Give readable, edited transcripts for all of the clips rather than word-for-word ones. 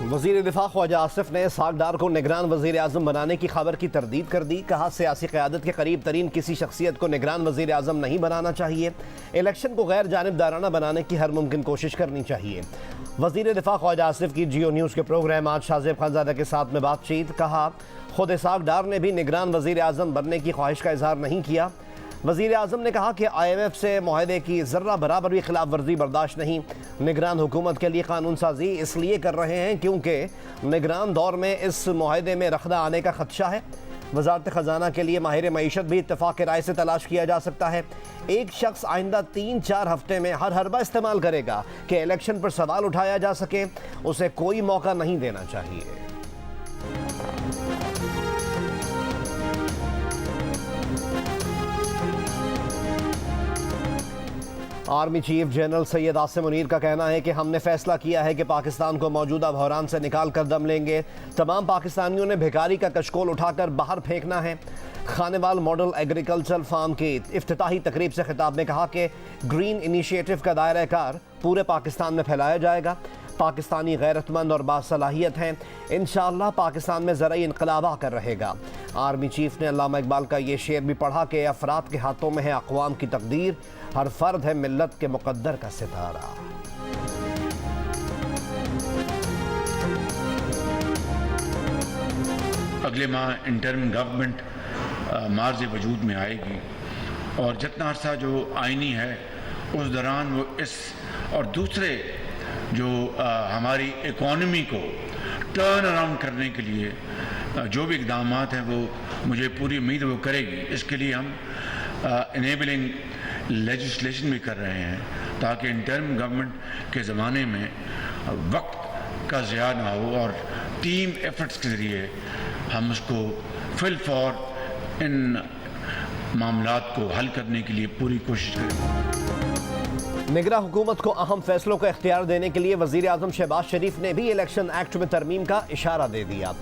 वज़ीर दिफा ख्वाजा आसिफ ने इसहाक डार को निगरान वज़ीर आज़म बनाने की खबर की तरदीद कर दी। कहा, सियासी क़यादत के करीब तरीन किसी शख्सियत को निगरान वज़ीर आज़म नहीं बनाना चाहिए। इलेक्शन को गैर जानिबदाराना बनाने की हर मुमकिन कोशिश करनी चाहिए। वज़ीर दिफा ख्वाजा आसिफ की जियो न्यूज़ के प्रोग्राम आज शाहज़ेब खानज़ादा के साथ में बातचीत। कहा, खुद इसहाक डार ने भी निगरान वज़ीर आज़म बनने की ख्वाहिश का इजहार नहीं किया। वज़ीर आज़म ने कहा कि IMF से माहदे की ज़र्रा बराबर भी खिलाफ वर्जी बर्दाश्त नहीं। निगरान हुकूमत के लिए कानून साजी इसलिए कर रहे हैं क्योंकि निगरान दौर में इस माहदे में रखदा आने का खदशा है। वज़ारत ख़जाना के लिए माहिर मईशत भी इत्तफ़ाक़ राय से तलाश किया जा सकता है। एक शख्स आइंदा 3-4 हफ्ते में हर हरबा इस्तेमाल करेगा कि इलेक्शन पर सवाल उठाया जा सके, उसे कोई मौका नहीं देना चाहिए। Army chief general Syed Asim Munir का कहना है कि हमने फैसला किया है कि पाकिस्तान को मौजूदा बहरान से निकाल कर दम लेंगे। तमाम पाकिस्तानियों ने भिखारी का कशकोल उठाकर बाहर फेंकना है। खानेवाल मॉडल एग्रीकल्चर फार्म की इफ्तिताही तकरीब से खिताब में कहा कि ग्रीन इनिशिएटिव का दायरा कार पूरे पाकिस्तान में फैलाया जाएगा। पाकिस्तानी गैरतमंद और बासलाहियत हैं। इंशाअल्लाह पाकिस्तान में ज़राई इनकलाब आकर रहेगा। आर्मी चीफ ने अल्लामा इकबाल का ये शेर भी पढ़ा कि अफराद के हाथों में है अक़वाम की तकदीर, हर फर्द है मिल्लत के मुक़द्दर का सितारा। अगले माह इंटरिम गवर्नमेंट मार्ज़ वजूद में आएगी और जितना अर्सा जो आइनी है उस दौरान वो इस और दूसरे जो हमारी इकॉनमी को टर्न अराउंड करने के लिए जो भी इक़दाम हैं वो मुझे पूरी उम्मीद वो करेगी। इसके लिए हम इनेबलिंग लेजिस्लेशन भी कर रहे हैं ताकि इंटरिम गवर्नमेंट के ज़माने में वक्त का ज़िया ना हो और टीम एफर्ट्स के ज़रिए हम उसको फिल फॉर इन मामलात को हल करने के लिए पूरी कोशिश करें। निगरा हुकूमत को अहम फैसलों का इख्तियार देने के लिए वज़ीर आज़म शहबाज शरीफ ने भी इलेक्शन एक्ट में तरमीम का इशारा दे दिया।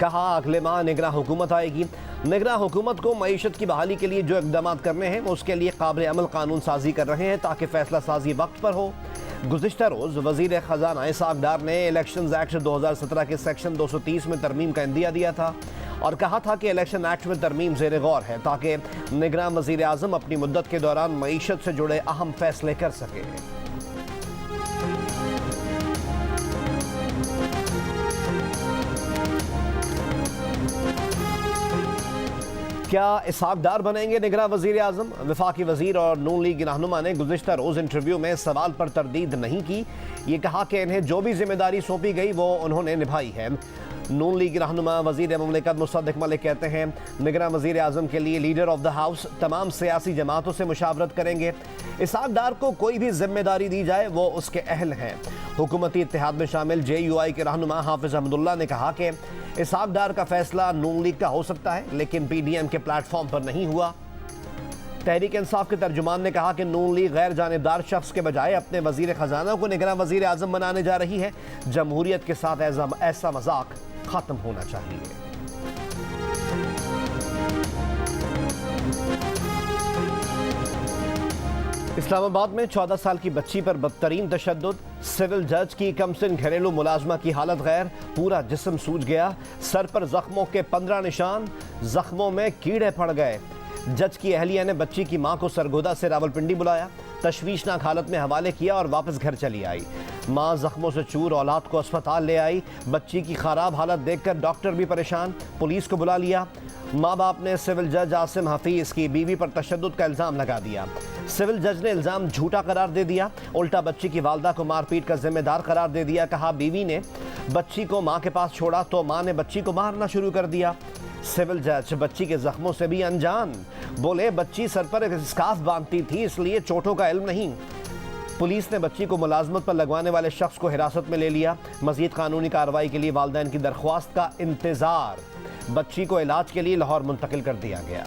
कहा, अगले माह निगरा हुकूमत आएगी। निगरा हुकूमत को मईशत की बहाली के लिए जो इक़दाम करने हैं उसके लिए काबिल अमल कानून साजी कर रहे हैं ताकि फैसला साजी वक्त पर हो। गुज़िश्ता रोज़ वज़ीर ख़ज़ाना इसहाक डार ने इलेक्शन एक्ट 2017 के सेक्शन 230 में तरमीम का इंदिया दिया था और कहा था कि इलेक्शन एक्ट में तरमीम ज़ेर गौर है ताकि निगरान वज़ीर आज़म अपनी मुद्दत के दौरान मईशत से जुड़े अहम फैसले कर सके। क्या इसहाक डार बनेंगे निगरान वज़ीर आज़म? वफाकी वज़ीर और नून लीग रहनुमा ने गुज़िश्ता रोज़ इंटरव्यू में सवाल पर तरदीद नहीं की। ये कहा कि इन्हें जो भी जिम्मेदारी सौंपी गई वो उन्होंने निभाई है। नून लीग रहनुमा वज़ीर मुमलिकत मुसद्दिक़ मलिक कहते हैं, निगरान वज़ीर आज़म के लिए लीडर ऑफ द हाउस तमाम सियासी जमातों से मुशावरत करेंगे। इसहाक डार को कोई भी जिम्मेदारी दी जाए वो उसके अहल हैं। हुकूमती इत्तेहाद में शामिल JUI के रहनुमा हाफिज़ अहमदुल्ला ने कहा कि इसहाक डार का फैसला नून लीग का हो सकता है लेकिन PDM के प्लेटफॉर्म पर नहीं हुआ। तहरीक इंसाफ के तर्जुमान ने कहा कि नून लीग गैर जानिबदार शख्स के बजाय अपने वज़ीर ख़ज़ाना को निगरान वज़ीर आज़म बनाने जा रही है। जमहूरियत के साथ ऐसा मजाक ख़त्म होना चाहिए। इस्लामाबाद में 14 साल की बच्ची पर बदतरीन तशद्दुद। सिविल जज की कमसिन घरेलू मुलाजमा की हालत गैर, पूरा जिस्म सूज गया। सर पर जख्मों के 15 निशान, जख्मों में कीड़े पड़ गए। जज की अहलिया ने बच्ची की मां को सरगोदा से रावलपिंडी बुलाया, तशवीशनाक हालत में हवाले किया और वापस घर चली आई। मां जख्मों से चूर औलाद को अस्पताल ले आई। बच्ची की खराब हालत देखकर डॉक्टर भी परेशान, पुलिस को बुला लिया। माँ बाप ने सिविल जज आसिम हफीज़ की बीवी पर तशद्दुद का इल्ज़ाम लगा दिया। सिविल जज ने इल्ज़ाम झूठा करार दे दिया, उल्टा बच्ची की वालदा को मारपीट का जिम्मेदार करार दे दिया। कहा, बीवी ने बच्ची को माँ के पास छोड़ा तो माँ ने बच्ची को मारना शुरू कर दिया। सिविल जज बच्ची के जख्मों से भी अनजान, बोले बच्ची सर पर एक स्कार्फ बांधती थी इसलिए चोटों का इल्म नहीं। पुलिस ने बच्ची को मुलाजमत पर लगवाने वाले शख्स को हिरासत में ले लिया। मज़ीद कानूनी कार्रवाई के लिए वालिदैन की दरख्वास्त का इंतज़ार। बच्ची को इलाज के लिए लाहौर मुंतकिल कर दिया गया।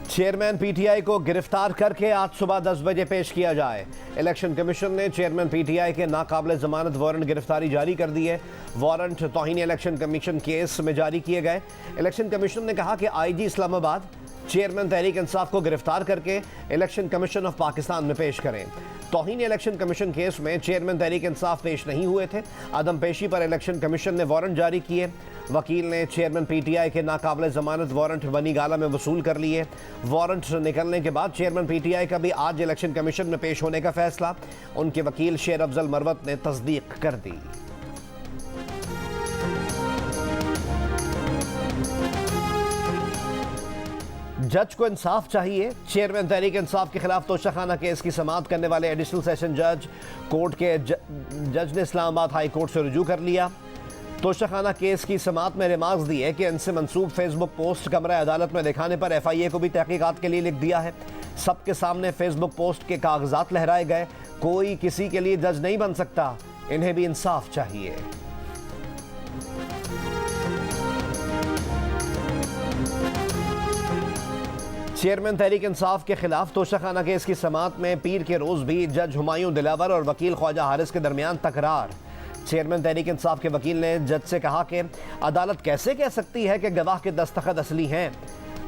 चेयरमैन PTI को गिरफ्तार करके आज सुबह 10 बजे पेश किया जाए। इलेक्शन कमीशन ने चेयरमैन PTI के नाकाबिल जमानत वारंट गिरफ्तारी जारी कर दी है। वारंट तौहीन इलेक्शन कमीशन केस में जारी किए गए। इलेक्शन कमीशन ने कहा कि IG इस्लामाबाद चेयरमैन तहरीक इंसाफ को गिरफ्तार करके इलेक्शन कमीशन ऑफ पाकिस्तान में पेश करें। तौहीन इलेक्शन कमीशन केस में चेयरमैन तहरीक इंसाफ पेश नहीं हुए थे। अदम पेशी पर इलेक्शन कमीशन ने वारंट जारी किए। वकील ने चेयरमैन पीटीआई के नाकाबिल जमानत वारंट बनी गाला में वसूल कर लिए। वारंट निकलने के बाद चेयरमैन पीटीआई का भी आज इलेक्शन कमीशन में पेश होने का फैसला उनके वकील शेर अफजल मरवत ने तस्दीक कर दी। जज को इंसाफ चाहिए। चेयरमैन तहरीक इंसाफ के खिलाफ तोशाखाना केस की समाअत करने वाले एडिशनल सेशन जज कोर्ट के जज ने इस्लामाबाद हाई कोर्ट से रुजू कर लिया। तोशाखाना केस की समाअत में रिमार्क्स दिए कि इनसे मंसूब फेसबुक पोस्ट कमरा अदालत में दिखाने पर एफआईए को भी तहकीकात के लिए लिख दिया है। सबके सामने फेसबुक पोस्ट के कागजात लहराए गए। कोई किसी के लिए जज नहीं बन सकता। इन्हें भी इंसाफ चाहिए। चेयरमैन तहरीक इंसाफ के खिलाफ तोशाखाना केस की समाअत में पीर के रोज भी जज हुमायूं दिलावर और वकील ख्वाजा हारिस के दरमियान तकरार। चेयरमैन तहरीक इंसाफ के वकील ने जज से कहा कि अदालत कैसे कह सकती है कि गवाह के दस्तखत असली हैं।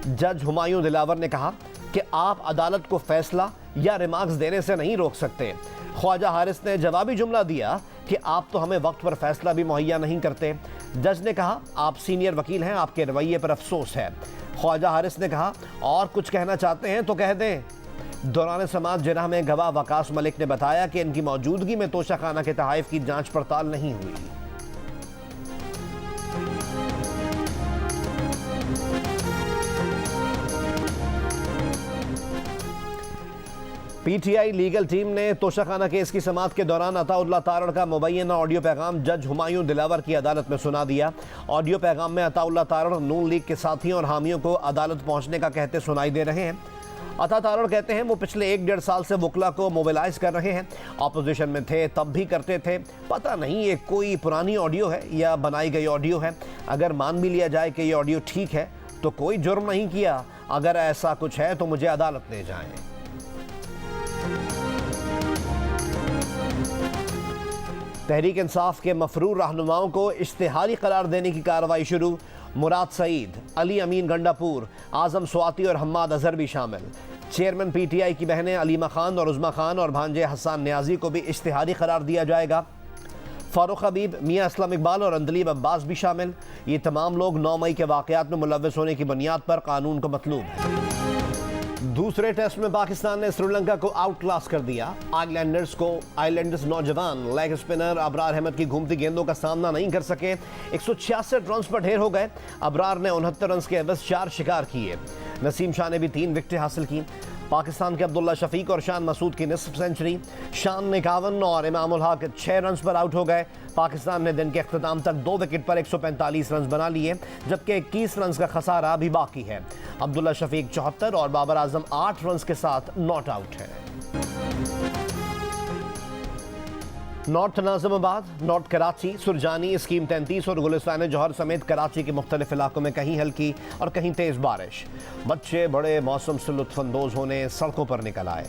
जज हुमायूं दिलावर ने कहा कि आप अदालत को फैसला या रिमार्क्स देने से नहीं रोक सकते। ख्वाजा हारिस ने जवाबी जुमला दिया कि आप तो हमें वक्त पर फैसला भी मुहैया नहीं करते। जज ने कहा आप सीनियर वकील हैं, आपके रवैये पर अफसोस है। ख्वाजा हारिस ने कहा और कुछ कहना चाहते हैं तो कह दें। दौरान समाअत जिरह में गवाह वकास मलिक ने बताया कि इनकी मौजूदगी में तोशाखाना के तहाइफ की जांच पड़ताल नहीं हुई। पीटीआई लीगल टीम ने तोशाखाना केस की समाअत के दौरान अताउल्लाह तारड़ का मुबैना ऑडियो पैगाम जज हुमायूं दिलावर की अदालत में सुना दिया। ऑडियो पैगाम में अताउल्लाह तारड़ नून लीग के साथियों और हामियों को अदालत पहुंचने का कहते सुनाई दे रहे हैं। अता तारड़ कहते हैं वो पिछले 1-1.5 साल से वकला को मोबिलाइज कर रहे हैं। ऑपोजिशन में थे तब भी करते थे। पता नहीं ये कोई पुरानी ऑडियो है या बनाई गई ऑडियो है। अगर मान भी लिया जाए कि ये ऑडियो ठीक है तो कोई जुर्म नहीं किया। अगर ऐसा कुछ है तो मुझे अदालत ले जाएं। तहरीक इंसाफ के मफरूर रहनुमाओं को इश्तिहारी करार देने की कार्रवाई शुरू। मुराद सईद, अली अमीन गंडापुर, आजम स्वाति और हम्माद अजहर भी शामिल। चेयरमैन पीटीआई की बहनें अलीमा खान और उज़्मा खान और भांजे हसन न्याजी को भी इश्तिहारी करार दिया जाएगा। फारूक हबीब, मियां असलम इकबाल और अंदलीब अब्बास भी शामिल। ये तमाम लोग 9 मई के वाक़यात में मुलव्वस होने की बुनियाद पर कानून को मतलूब है। दूसरे टेस्ट में पाकिस्तान ने श्रीलंका को आउट क्लास कर दिया। आइलैंडर्स नौजवान लेग स्पिनर अबरार अहमद की घूमती गेंदों का सामना नहीं कर सके। 166 रन पर ढेर हो गए। अबरार ने 69 रन के एवज 4 शिकार किए। नसीम शाह ने भी 3 विकेटें हासिल की। पाकिस्तान के अब्दुल्ला शफीक और शान मसूद की निस्फ सेंचुरी। शान ने 51 और इमामुल हक 6 रन पर आउट हो गए। पाकिस्तान ने दिन के अख्ताम तक 2 विकेट पर 145 रन बना लिए, जबकि 21 रन का खसारा अभी बाकी है। अब्दुल्ला शफीक 74 और बाबर आजम 8 रन के साथ नॉट आउट है। North Nazimabad, north Karachi, Surjani, scheme 33 और गुलिस्तान जौहर समेत कराची के मुख्तलिफ इलाकों में कहीं हल्की और कहीं तेज़ बारिश। बच्चे बड़े मौसम से लुत्फानंदोज होने सड़कों पर निकल आए।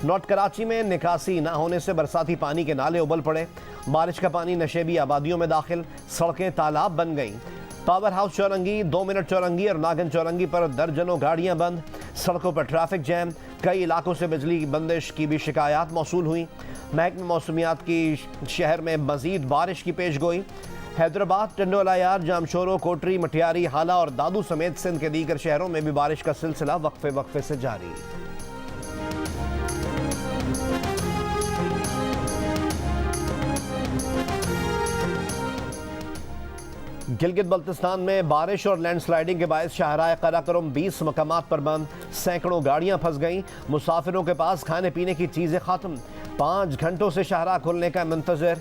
नॉर्थ कराची में निकासी ना होने से बरसाती पानी के नाले उबल पड़े। बारिश का पानी नशेबी आबादियों में दाखिल। सड़कें तालाब बन गईं। पावर हाउस चौरंगी, 2 मिनट चौरंगी और नागन चौरंगी पर दर्जनों गाड़ियां बंद। सड़कों पर ट्रैफिक जैम। कई इलाकों से बिजली की बंदिश की भी शिकायत मौसूल हुई। महकमे मौसमियात की शहर में मजीद बारिश की पेश गोई। हैदराबाद, टंडोलायार, जामशोरो, कोटरी, मटियारी, हाला और दादू समेत सिंध के दीगर शहरों में भी बारिश का सिलसिला वक्फे वक्फे से जारी। गिलगित बल्तिस्तान में बारिश और लैंडस्लाइडिंग के बायस शाहराह कराकोरम 20 मकामात पर बंद। सैकड़ों गाड़ियां फंस गईं। मुसाफिरों के पास खाने पीने की चीज़ें ख़त्म। 5 घंटों से शाहराह खुलने का मंतज़र।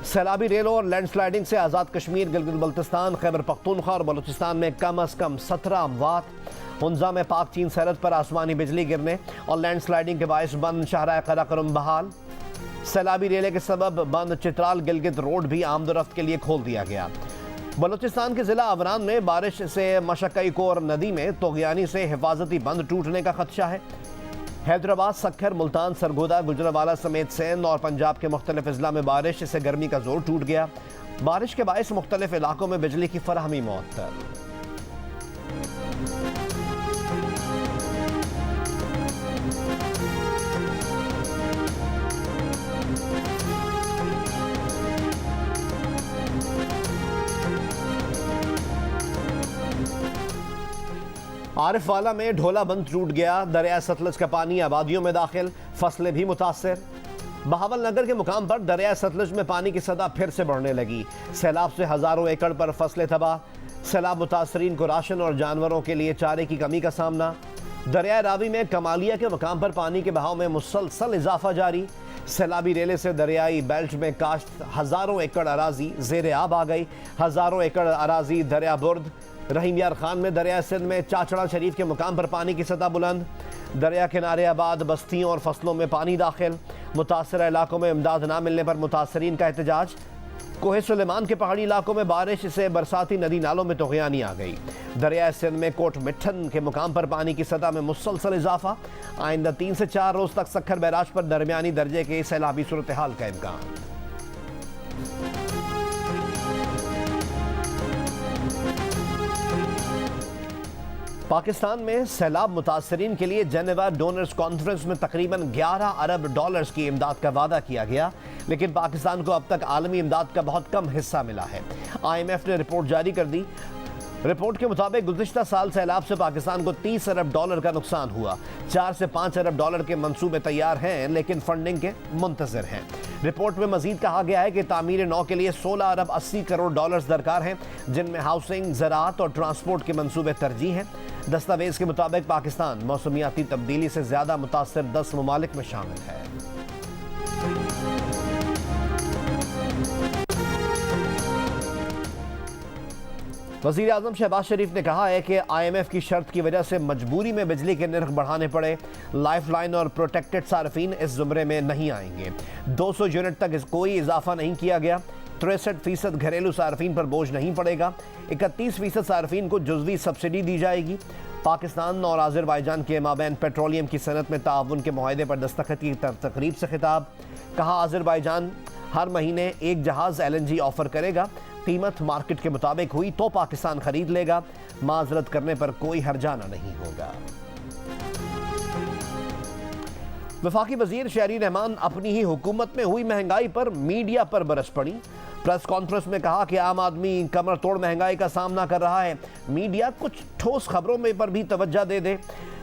सैलाबी रेलों और लैंडस्लाइडिंग से आज़ाद कश्मीर, गिलगित बल्तिस्तान, खैबर पख्तूनख्वा और बलूचिस्तान में कम अज़ कम 17 अमवात। हुंजा में पाक चीन सरहद पर आसमानी बिजली गिरने और लैंडस्लाइडिंग के बायस बंद शाहराह कराकोरम बहाल। सैलाबी रेले के सबब बंद चित्राल गिलगित रोड भी आमदोरफ्त के लिए खोल दिया गया। बलूचिस्तान के जिला अवरान में बारिश से मशक्कई कोर नदी में तोगयानी से हिफाजती बंद टूटने का खदशा है। हैदराबाद, सक्खर, मुल्तान, सरगोदा, गुजरांवाला समेत सिंध और पंजाब के मुख्तलिफ अजला में बारिश से गर्मी का जोर टूट गया। बारिश के बायस मुख्तलिफ इलाकों में बिजली की फराहमी मुअत्तल। आरिफवाला में ढोला बंद टूट गया, दरिया सतलज का पानी आबादियों में दाखिल, फसलें भी मुतासर। बहावल नगर के मुकाम पर दरिया सतलज में पानी की सतह फिर से बढ़ने लगी। सैलाब से हजारों एकड़ पर फसलें तबाह। सैलाब मुतासरीन को राशन और जानवरों के लिए चारे की कमी का सामना। दरिया रावी में कमालिया के मुकाम पर पानी के बहाव में मुसलसल इजाफा जारी। सैलाबी रेले से दरियाई बेल्ट में काश्त हजारों एकड़ अराजी ज़ेरे आब आ गई। हजारों एकड़ अराजी दरिया बुर्द। रहीम यार खान में दरिया सिंध में चाचड़ा शरीफ के मुकाम पर पानी की सतह बुलंद। दरिया किनारे आबाद बस्तियों और फसलों में पानी दाखिल। मुतासर इलाकों में इमदाद ना मिलने पर मुतासरीन का एहतजाज। कोहे सुलेमान के पहाड़ी इलाकों में बारिश से बरसाती नदी नालों में तोगयानी आ गई। दरिया सिंध में कोट मिठन के मुकाम पर पानी की सतह में मुसलसल इजाफा। आइंदा 3 से 4 रोज तक सक्खर बैराज पर दरमियानी दर्जे के सैलाबी सूरत हाल का इम्कान। पाकिस्तान में सैलाब मुतासरीन के लिए जेनेवा डोनर्स कॉन्फ्रेंस में तकरीबन 11 अरब डॉलर्स की इमदाद का वादा किया गया, लेकिन पाकिस्तान को अब तक आलमी इमदाद का बहुत कम हिस्सा मिला है। IMF ने रिपोर्ट जारी कर दी। रिपोर्ट के मुताबिक गुज़िश्ता साल सैलाब से पाकिस्तान को 30 अरब डॉलर का नुकसान हुआ। 4 से 5 अरब डॉलर के मंसूबे तैयार हैं, लेकिन फंडिंग के मुंतज़िर हैं। रिपोर्ट में मजीद कहा गया है कि तामीर नौ के लिए 16 अरब 80 करोड़ डॉलर्स दरकार हैं, जिनमें हाउसिंग, ज़राअत और ट्रांसपोर्ट के मंसूबे तरजीह हैं। दस्तावेज के मुताबिक पाकिस्तान मौसमियाती तब्दीली से ज्यादा मुतासर 10 ममालिक में शामिल है। वज़ीर आज़म शहबाज शरीफ ने कहा है कि IMF की शर्त की वजह से मजबूरी में बिजली के निर्ख बढ़ाने पड़े। लाइफलाइन और प्रोटेक्टेड सार्फिन इस जुमरे में नहीं आएंगे। 200 यूनिट तक कोई इजाफा नहीं किया गया। 63% घरेलू सार्फिन पर बोझ नहीं पड़ेगा। 31% सार्फिन को जुज़वी सब्सिडी दी जाएगी। पाकिस्तान और आज़रबाईजान के माबैन पेट्रोलियम की सनत में ताउन के मुआहदे पर दस्तखत की तकरीब से खिताब। कहा, आज़रबाईजान हर महीने एक जहाज़ LNG ऑफर करेगा। कीमत मार्केट के मुताबिक हुई तो पाकिस्तान खरीद लेगा। माजरत करने पर कोई हर्जाना नहीं होगा। वफाकी वजीर शहरी रहमान अपनी ही हुकूमत में हुई महंगाई पर मीडिया पर बरस पड़ी। प्रेस कॉन्फ्रेंस में कहा कि आम आदमी कमर तोड़ महंगाई का सामना कर रहा है। मीडिया कुछ ठोस खबरों में पर भी तवज्जो दे दे,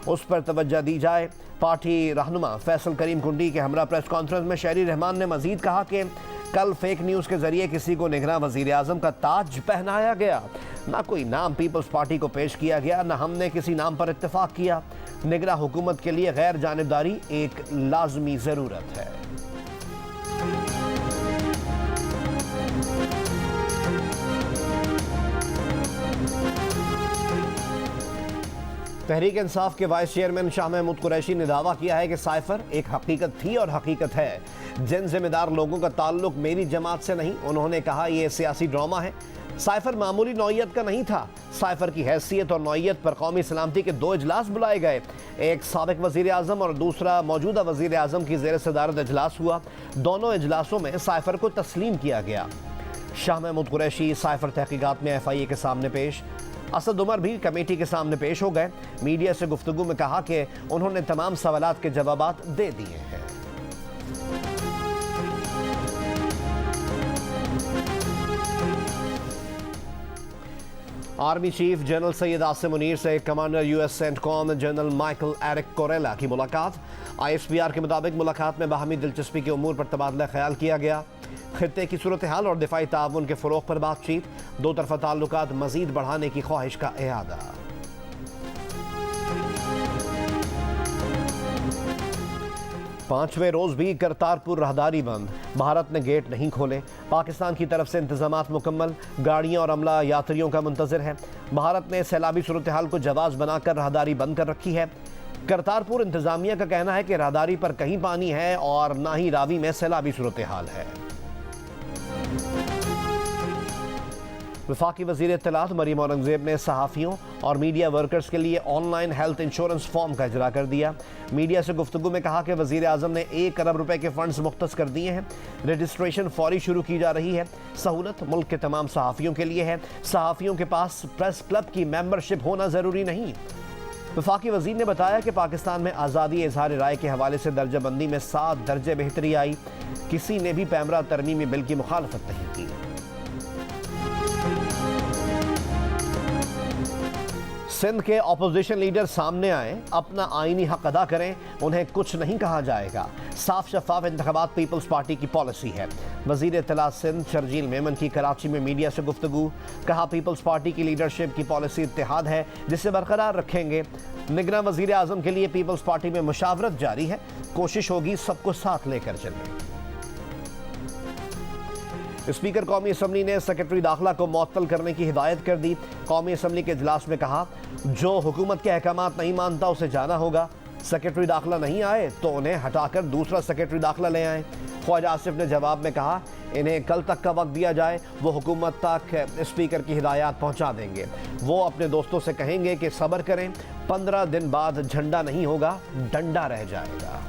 उस पर तवज्जो दी जाए। पार्टी रहनुमा फैसल करीम कुंडी के हमरा प्रेस कॉन्फ्रेंस में शहरी रहमान ने मजीद कहा कि कल फेक न्यूज़ के जरिए किसी को निगरान वजीर आज़म का ताज पहनाया गया। ना कोई नाम पीपल्स पार्टी को पेश किया गया, ना हमने किसी नाम पर इत्तेफाक किया। निगरान हुकूमत के लिए गैर जानिबदारी एक लाजमी ज़रूरत है। तहरीक इंसाफ के वाइस चेयरमैन शाह महमूद कुरैशी ने दावा किया है कि साइफर एक हकीकत थी और हकीकत है। जिन जिम्मेदार लोगों का ताल्लुक मेरी जमात से नहीं, उन्होंने कहा यह सियासी ड्रामा है। साइफर मामूली नौइयत का नहीं था। साइफर की हैसियत और नौइयत पर कौमी सलामती के 2 इजलास बुलाए गए। एक साबिक वजीर आज़म और दूसरा मौजूदा वजीर आज़म की ज़ेर सदारत इजलास हुआ। दोनों इजलासों में साइफर को तस्लीम किया गया। शाह महमूद कुरैशी साइफर तहकीकात में FIA के सामने पेश। असद उमर भी कमेटी के सामने पेश हो गए। मीडिया से गुफ्तगू में कहा कि उन्होंने तमाम सवालात के जवाबात दे दिए हैं। Army chief general Syed Asim Munir से commander US CENTCOM general Michael Erik Kurilla की मुलाकात। ISPR के मुताबिक मुलाकात में बाहमी दिलचस्पी के उमूर पर तबादला ख्याल किया गया। खित्ते की सूरत हाल और दिफाई ताउन के फ़रोग़ पर बातचीत। दो तरफ़ा ताल्लुकात मज़ीद बढ़ाने की ख्वाहिश का इरादा। पांचवें रोज भी करतारपुर राहदारी बंद। भारत ने गेट नहीं खोले। पाकिस्तान की तरफ से इंतजामात मुकम्मल। गाड़ियां और अमला यात्रियों का मुंतज़िर है। भारत ने सैलाबी सूरत हाल को जवाज़ बनाकर राहदारी बंद कर रखी है। करतारपुर इंतजामिया का कहना है कि राहदारी पर कहीं पानी है और ना ही रावी में सैलाबी सूरत हाल है। वफाकी वज़ीर इत्तलात मरीम औरंगज़ेब ने सहाफ़ियों और मीडिया वर्कर्स के लिए ऑनलाइन हेल्थ इंश्योरेंस फॉर्म का इजरा कर दिया। मीडिया से गुफ्तगू में कहा कि वज़ीर आज़म ने 1 अरब रुपए के फंड्स मुख्तस कर दिए हैं। रजिस्ट्रेशन फौरी शुरू की जा रही है। सहूलत मुल्क के तमाम सहाफ़ियों के लिए है। सहाफ़ियों के पास प्रेस क्लब की मेंबरशिप होना ज़रूरी नहीं। वफाकी वज़ीर ने बताया कि पाकिस्तान में आज़ादी इजहार राय के हवाले से दर्जाबंदी में 7 दर्जे बेहतरी आई। किसी ने भी पैमरा तरमीमी बिल की मुखालफत नहीं की। सिंध के ऑपोजिशन लीडर सामने आए, अपना आईनी हक अदा करें, उन्हें कुछ नहीं कहा जाएगा। साफ शफाफ इंतखाबात पीपल्स पार्टी की पॉलिसी है। वजीर इत्तला सिंध शर्जील मेमन की कराची में मीडिया से गुफ्तगू, कहा पीपल्स पार्टी की लीडरशिप की पॉलिसी इत्तेहाद है जिसे बरकरार रखेंगे। निगरान वजीर आजम के लिए पीपल्स पार्टी में मुशावरत जारी है, कोशिश होगी सबको साथ लेकर चलें। स्पीकर कौमी असम्बली ने सेक्रेटरी दाखिला को मुअत्तल करने की हिदायत कर दी। कौमी असम्बली के इजलास में कहा, जो हुकूमत के अहकामात नहीं मानता उसे जाना होगा। सेक्रेटरी दाखिला नहीं आए तो उन्हें हटाकर दूसरा सेक्रेटरी दाखिला ले आए। ख्वाजा आसिफ ने जवाब में कहा, इन्हें कल तक का वक्त दिया जाए, वो हुकूमत तक स्पीकर की हिदायत पहुंचा देंगे। वो अपने दोस्तों से कहेंगे कि सब्र करें, 15 दिन बाद झंडा नहीं होगा, डंडा रह जाएगा।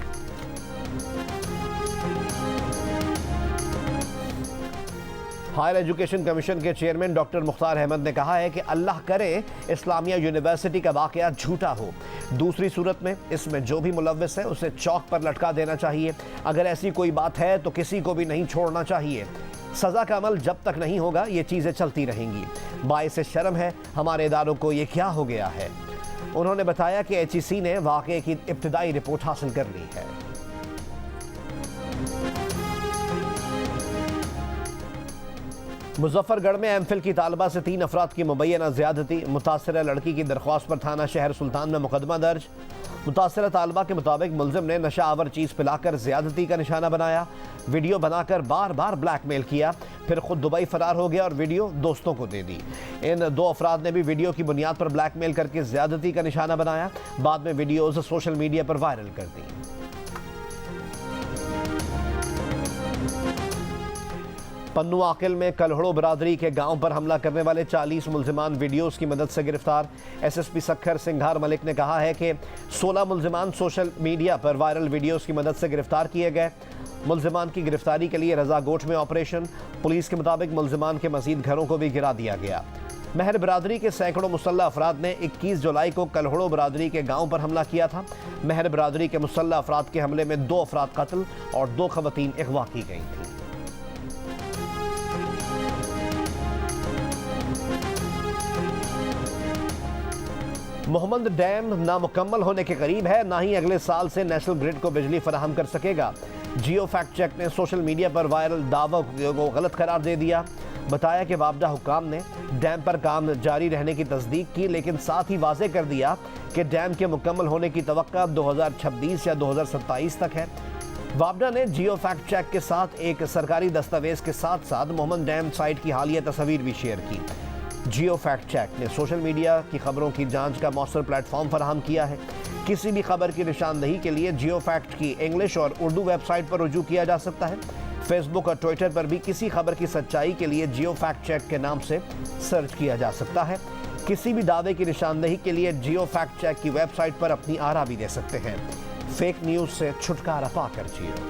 हायर एजुकेशन कमीशन के चेयरमैन डॉक्टर मुख्तार अहमद ने कहा है कि अल्लाह करे इस्लामिया यूनिवर्सिटी का वाकया झूठा हो। दूसरी सूरत में इसमें जो भी मुलव्विस है उसे चौक पर लटका देना चाहिए। अगर ऐसी कोई बात है तो किसी को भी नहीं छोड़ना चाहिए। सज़ा का अमल जब तक नहीं होगा ये चीज़ें चलती रहेंगी। बाइस शर्म है हमारे इदारों को ये क्या हो गया है। उन्होंने बताया कि HEC ने वाकये की इब्तिदाई रिपोर्ट हासिल कर ली है। मुजफ्फरगढ़ में एमफिल की तालबा से 3 अफराद की मुबैना ज़्यादती। मुतासरा लड़की की दरख्वास्त पर थाना शहर सुल्तान में मुकदमा दर्ज। मुतासरा तालबा के मुताबिक मुलजिम ने नशा आवर चीज़ पिलाकर ज़्यादती का निशाना बनाया, वीडियो बनाकर बार बार ब्लैकमेल किया, फिर खुद दुबई फरार हो गया और वीडियो दोस्तों को दे दी। इन 2 अफराद ने भी वीडियो की बुनियाद पर ब्लैकमेल करके ज़्यादती का निशाना बनाया। बाद में वीडियोज़ सोशल मीडिया पर वायरल कर दी। पन्नू आकिल में कलहड़ो बरादरी के गांव पर हमला करने वाले 40 मुल्जिमान वीडियोस की मदद से गिरफ्तार। SSP सखर सिंघार मलिक ने कहा है कि 16 मुल्जिमान सोशल मीडिया पर वायरल वीडियोस की मदद से गिरफ्तार किए गए। मुल्जिमान की गिरफ्तारी के लिए रजा गोट में ऑपरेशन। पुलिस के मुताबिक मुल्जिमान के मजीद घरों को भी गिरा दिया गया। महर बरादरी के सैकड़ों मुसल्ला अफराद ने 21 जुलाई को कलहड़ो बरादरी के गांव पर हमला किया था। महर बरादरी के मुसल्ला अफराद के हमले में 2 अफराद कत्ल और 2 खवातीन अगवा की गई थी। मोहम्मद डैम नामुकम्मल होने के करीब है, ना ही अगले साल से नेशनल ग्रिड को बिजली फराहम कर सकेगा। जियो फैक्ट चेक ने सोशल मीडिया पर वायरल दावा को गलत करार दे दिया। बताया कि वाबदा हुक्काम ने डैम पर काम जारी रहने की तस्दीक की, लेकिन साथ ही वाज़ेह कर दिया कि डैम के मुकम्मल होने की तवक्का 2026 या 2027 तक है। वाबडा ने जियो फैक्ट चेक के साथ एक सरकारी दस्तावेज के साथ साथ मोहम्मद डैम साइट की हालिया तस्वीर भी शेयर की। जियो फैक्ट चेक ने सोशल मीडिया की खबरों की जांच का मौसर प्लेटफॉर्म फराहम किया है। किसी भी खबर की निशानदही के लिए जियो फैक्ट की इंग्लिश और उर्दू वेबसाइट पर रुजू किया जा सकता है। फेसबुक और ट्विटर पर भी किसी खबर की सच्चाई के लिए जियो फैक्ट चेक के नाम से सर्च किया जा सकता है। किसी भी दावे की निशानदही के लिए जियो फैक्ट चेक की वेबसाइट पर अपनी आरा भी दे सकते हैं। फेक न्यूज से छुटकारा पाकर जियो।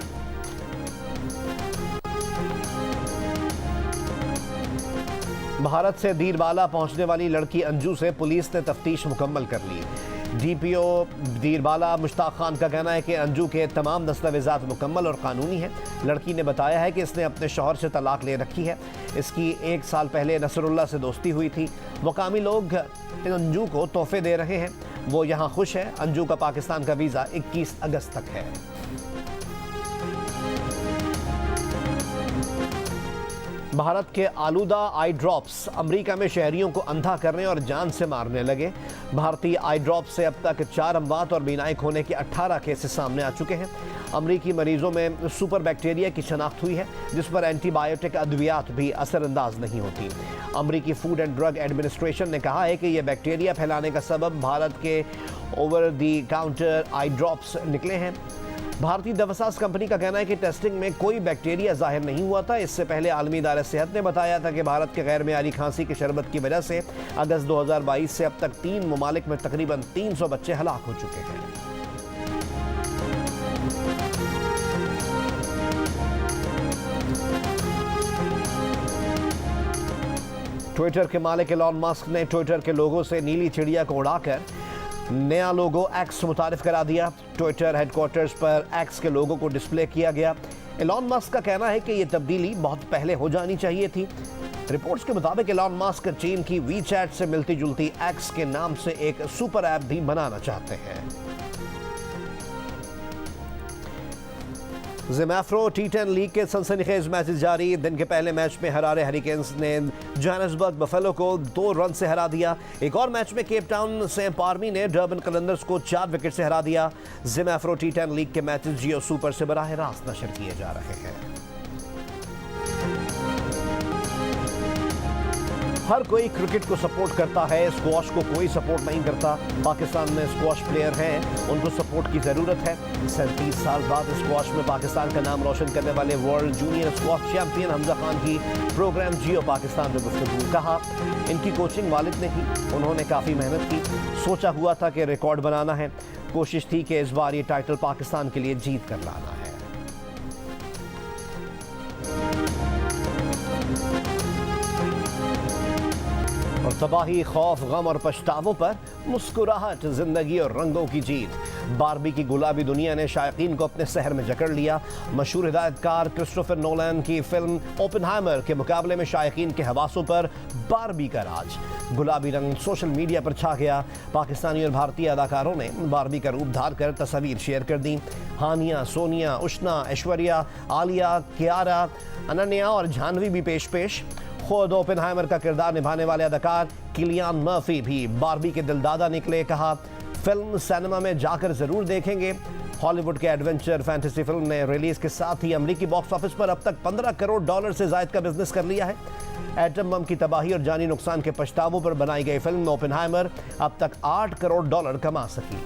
भारत से दीरबाला पहुंचने वाली लड़की अंजू से पुलिस ने तफ्तीश मुकम्मल कर ली। DPO दीरबाला मुश्ताक खान का कहना है कि अंजू के तमाम दस्तावेजात मुकम्मल और कानूनी हैं। लड़की ने बताया है कि इसने अपने शौहर से तलाक ले रखी है। इसकी 1 साल पहले नसरुल्लाह से दोस्ती हुई थी। मुकामी लोग अंजू को तोहफे दे रहे हैं। वो यहाँ खुश है। अंजू का पाकिस्तान का वीज़ा 21 अगस्त तक है। भारत के आलूदा आई ड्रॉप्स अमरीका में शहरियों को अंधा करने और जान से मारने लगे। भारतीय आई ड्रॉप्स से अब तक 4 अमवात और बीनाई खोने के 18 केसेस सामने आ चुके हैं। अमरीकी मरीजों में सुपर बैक्टीरिया की शनाख्त हुई है, जिस पर एंटीबायोटिक अद्वियात भी असरअंदाज नहीं होती। अमरीकी फूड एंड ड्रग एडमिनिस्ट्रेशन ने कहा है कि यह बैक्टीरिया फैलाने का सबब भारत के over the counter eye drops निकले हैं। भारतीय दवासाज कंपनी का कहना है कि टेस्टिंग में कोई बैक्टीरिया जाहिर नहीं हुआ था। इससे पहले आलमी इदारा सेहत ने बताया था कि भारत के गैर मेयारी खांसी की शरबत की वजह से अगस्त 2022 से अब तक 3 ममालिक में तकरीबन 300 बच्चे हलाक हो चुके हैं। ट्विटर के मालिक एलॉन मस्क ने ट्विटर के लोगों से नीली चिड़िया को उड़ाकर नया लोगो एक्स मुतारिफ करा दिया। ट्विटर हेडक्वार्टर्स पर एक्स के लोगों को डिस्प्ले किया गया। एलॉन मस्क का कहना है कि यह तब्दीली बहुत पहले हो जानी चाहिए थी। रिपोर्ट्स के मुताबिक एलॉन मस्क चीन की वीचैट से मिलती जुलती एक्स के नाम से एक सुपर ऐप भी बनाना चाहते हैं। ज़िम्बाब्वे टी10 लीग के सनसनीखेज मैचेस जारी। दिन के पहले मैच में हरारे हरिकेन्स ने जोहानिसबर्ग बफेलो को 2 रन से हरा दिया। एक और मैच में केप टाउन से पार्मी ने डर्बन कलंदर्स को 4 विकेट से हरा दिया। ज़िम्बाब्वे टी10 लीग के मैचेस जियो सुपर से बराह रास्त नशर किए जा रहे हैं। हर कोई क्रिकेट को सपोर्ट करता है, स्क्वॉश को कोई सपोर्ट नहीं करता। पाकिस्तान में स्क्वॉश प्लेयर हैं, उनको सपोर्ट की ज़रूरत है। 37 साल बाद स्क्वॉश में पाकिस्तान का नाम रोशन करने वाले world junior squash champion Hamza Khan की प्रोग्राम जियो पाकिस्तान में गुफ्तगू। कहा इनकी कोचिंग वालिद ने की, उन्होंने काफ़ी मेहनत की। सोचा हुआ था कि रिकॉर्ड बनाना है, कोशिश थी कि इस बार ये टाइटल पाकिस्तान के लिए जीत कर लाना है। और तबाही, खौफ, गम और पछतावों पर मुस्कुराहट, जिंदगी और रंगों की जीत। बारबी की गुलाबी दुनिया ने शायकीन को अपने शहर में जकड़ लिया। मशहूर हिदायतकार क्रिस्टोफर नोलन की फिल्म ओपेनहाइमर के मुकाबले में शायकीन के हवासों पर बारबी का राज। गुलाबी रंग सोशल मीडिया पर छा गया। पाकिस्तानी और भारतीय अदाकारों ने बारबी का रूप धार कर तस्वीर शेयर कर दी। हानिया, सोनिया, उष्णा, ऐश्वर्या, आलिया, कियारा, अनन्या और जानवी भी पेश। खुद ओपेनहाइमर का किरदार निभाने वाले अदाकार किलियान मर्फी भी बारबी के दिलदादा निकले। कहा फिल्म सिनेमा में जाकर जरूर देखेंगे। हॉलीवुड के एडवेंचर फैंटेसी फिल्म ने रिलीज के साथ ही अमेरिकी बॉक्स ऑफिस पर अब तक $15 करोड़ से ज्यादा का बिजनेस कर लिया है। एटम बम की तबाही और जानी नुकसान के पछतावों पर बनाई गई फिल्म ओपेनहाइमर अब तक $8 करोड़ कमा सकी।